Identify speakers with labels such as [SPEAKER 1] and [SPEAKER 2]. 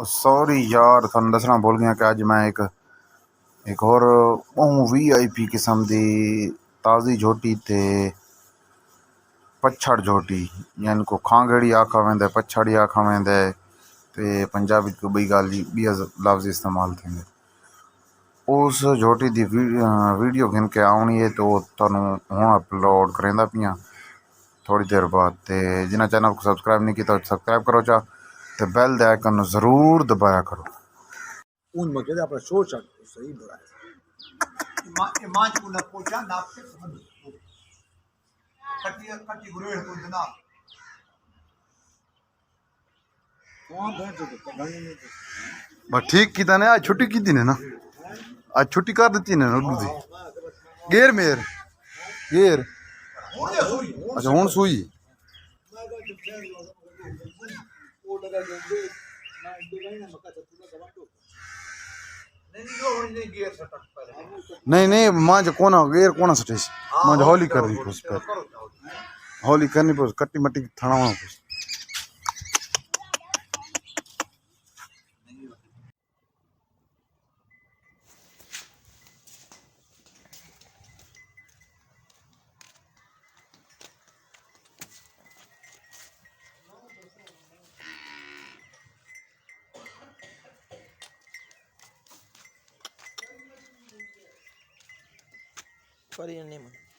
[SPEAKER 1] Sorry यार थानू दसना भुल गया कि अज मैं एक और VIP किस्म की ताज़ी झोटी ते पछड़ झोटी यानी को खांगड़ी आखा वेंदा पछड़ी आखा वेंदा ते पंजाबी को बई गाल बी लफ्ज़ इस्तेमाल थींदे उस झोटी की वीडियो घिन के आनी है तो थानू हुण अपलोड करेंदा पियां थोड़ी देर बाद ते जिन्हें चैनल को सब्सक्राइब नहीं किया सब्सक्राइब करो चा ते बेल दे आइकन जरूर दबाया करो।
[SPEAKER 2] उन मके अपना शोर शट सही बुरा है मांच को न पोचा ना पे कटी गुरे को ना कौन बैठ जो तो गणी में
[SPEAKER 1] बस ठीक की ने आज छुट्टी की ने ना आज छुट्टी कर दी ने उर्दू दी गेर मेर गेर अच्छा हुण सुई नहीं नहीं मां जो कोना गेर कोना सटेस मां हौली करनी कुछ हौली करनी पड़े कट्टी मट्टी थाना कुछ
[SPEAKER 3] Sorry, your name.